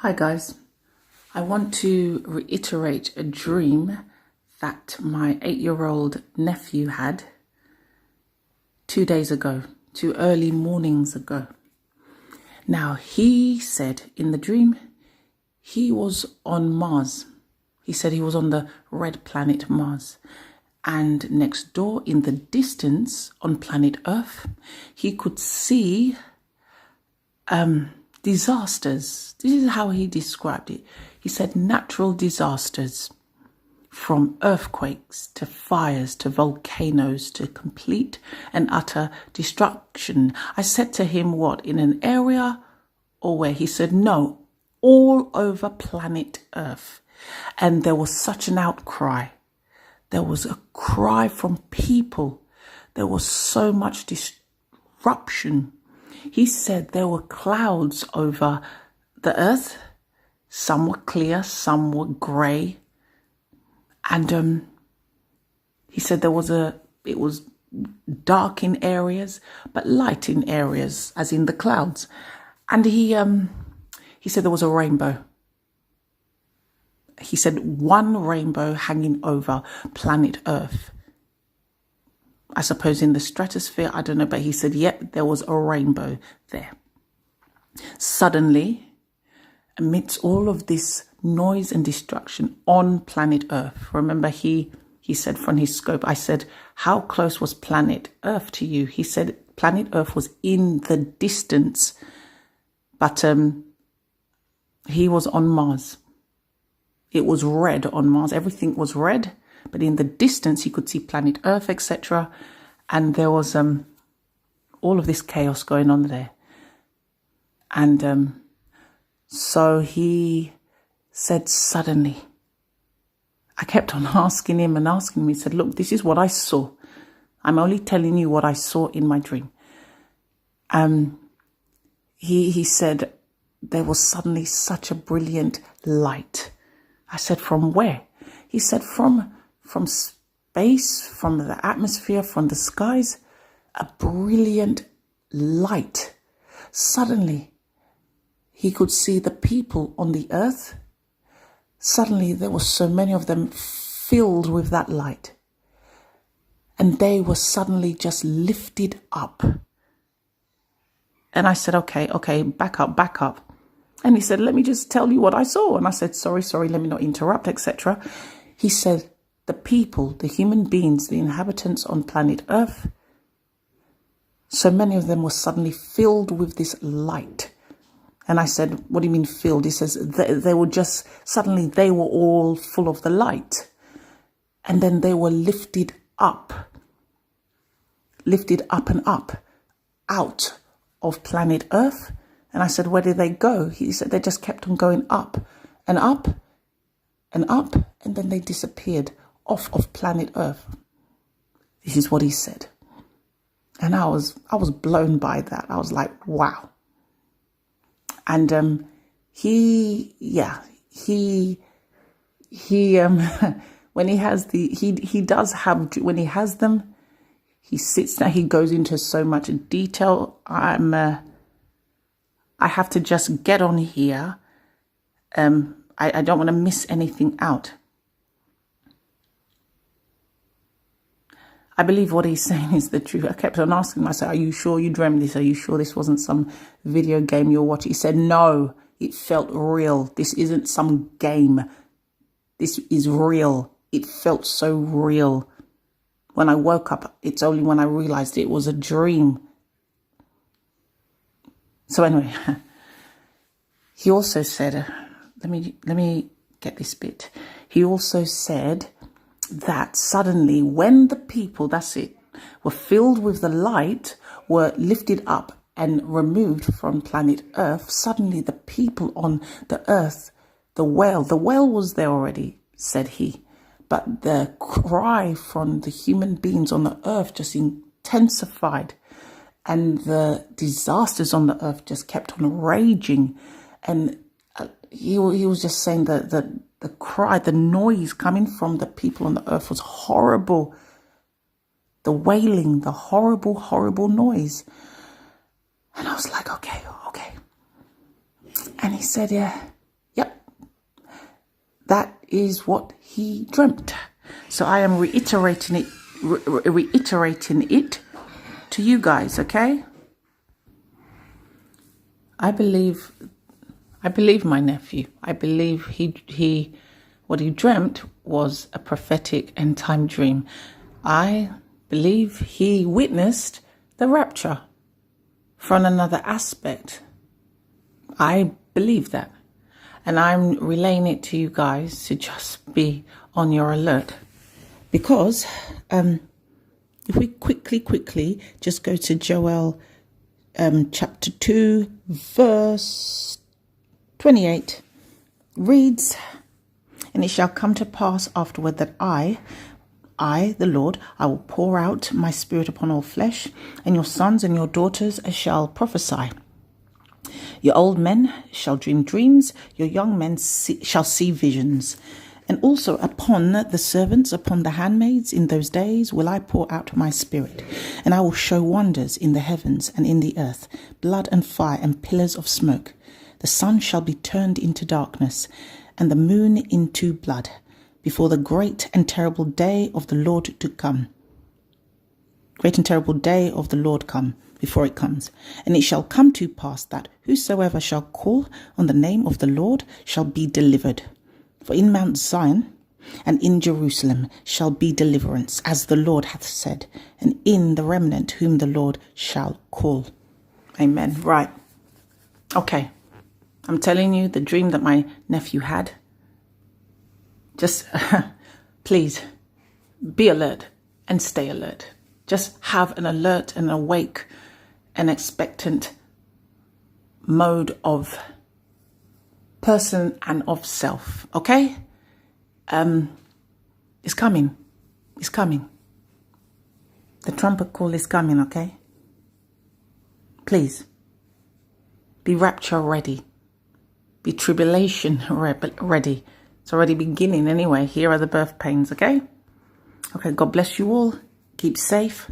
Hi guys, I want to reiterate a dream that my 8-year-old nephew had 2 days ago, 2 early mornings ago. Now he said in the dream he was on Mars. He said he was on the red planet Mars. And next door in the distance on planet Earth, he could see disasters. This is how he described it. He said natural disasters, from earthquakes to fires to volcanoes to complete and utter destruction. I said to him, what, in an area or where? He said, no, all over planet Earth. And there was such an outcry. There was a cry from people. There was so much disruption. He said there were clouds over the earth. Some were clear, some were grey. And he said it was dark in areas, but light in areas, as in the clouds. And he said there was a rainbow. He said one rainbow hanging over planet Earth. I suppose in the stratosphere, I don't know, but he said, yep, there was a rainbow there. Suddenly, amidst all of this noise and destruction on planet Earth, remember he said from his scope, I said, how close was planet Earth to you? He said planet Earth was in the distance, but he was on Mars. It was red on Mars. Everything was red. But in the distance, you could see planet Earth, etc. And there was all of this chaos going on there. And so he said suddenly, I kept on asking him. He said, look, this is what I saw. I'm only telling you what I saw in my dream. He said there was suddenly such a brilliant light. I said, from where? He said, from space, from the atmosphere, from the skies, a brilliant light. Suddenly, he could see the people on the earth. Suddenly, there were so many of them filled with that light. And they were suddenly just lifted up. And I said, okay, back up. And he said, let me just tell you what I saw. And I said, sorry, let me not interrupt, etc. He said, the people, the human beings, the inhabitants on planet Earth, so many of them were suddenly filled with this light. And I said, what do you mean filled? He says, they were just, suddenly they were all full of the light. And then they were lifted up and up, out of planet Earth. And I said, where did they go? He said, they just kept on going up and up and up. And then they disappeared off of planet Earth. This is what he said. And I was blown by that. I was like, wow. And when he has when he has them, he sits there, he goes into so much detail. I have to just get on here. I don't want to miss anything out. I believe what he's saying is the truth. I kept on asking myself, are you sure you dreamt this? Are you sure this wasn't some video game you're watching? He said, no, it felt real. This isn't some game. This is real. It felt so real. When I woke up, it's only when I realized it was a dream. So anyway, he also said, let me get this bit. He also said that suddenly when the people, that's it, were filled with the light, were lifted up and removed from planet Earth, suddenly the people on the earth, the whale was there already, said he. But the cry from the human beings on the earth just intensified. And the disasters on the earth just kept on raging. And he was just saying that the cry, the noise coming from the people on the earth was horrible. The wailing, the horrible, horrible noise. And I was like, okay. And he said, yeah, that is what he dreamt. So I am reiterating it to you guys, okay? I believe my nephew. I believe he what he dreamt was a prophetic end time dream. I believe he witnessed the rapture from another aspect. I believe that. And I'm relaying it to you guys to just be on your alert. Because if we quickly just go to Joel chapter 2, verse 28, reads, "And it shall come to pass afterward that I, the Lord, I will pour out my spirit upon all flesh, and your sons and your daughters shall prophesy. Your old men shall dream dreams, your young men shall see visions. And also upon the servants, upon the handmaids in those days will I pour out my spirit. And I will show wonders in the heavens and in the earth, blood and fire and pillars of smoke. The sun shall be turned into darkness, and the moon into blood, before the great and terrible day of the Lord to come. Great and terrible day of the Lord come, before it comes. And it shall come to pass that whosoever shall call on the name of the Lord shall be delivered. For in Mount Zion and in Jerusalem shall be deliverance, as the Lord hath said, and in the remnant whom the Lord shall call." Amen. Right. Okay. I'm telling you the dream that my nephew had. Just please be alert and stay alert. Just have an alert and awake and expectant mode of person and of self. Okay? It's coming. It's coming. The trumpet call is coming, okay? Please be rapture ready. Be tribulation ready. It's already beginning anyway. Here are the birth pains, okay? Okay, God bless you all. Keep safe.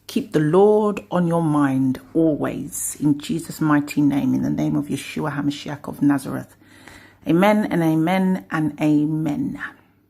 Keep the Lord on your mind always. In Jesus' mighty name, in the name of Yeshua HaMashiach of Nazareth. Amen and amen and amen.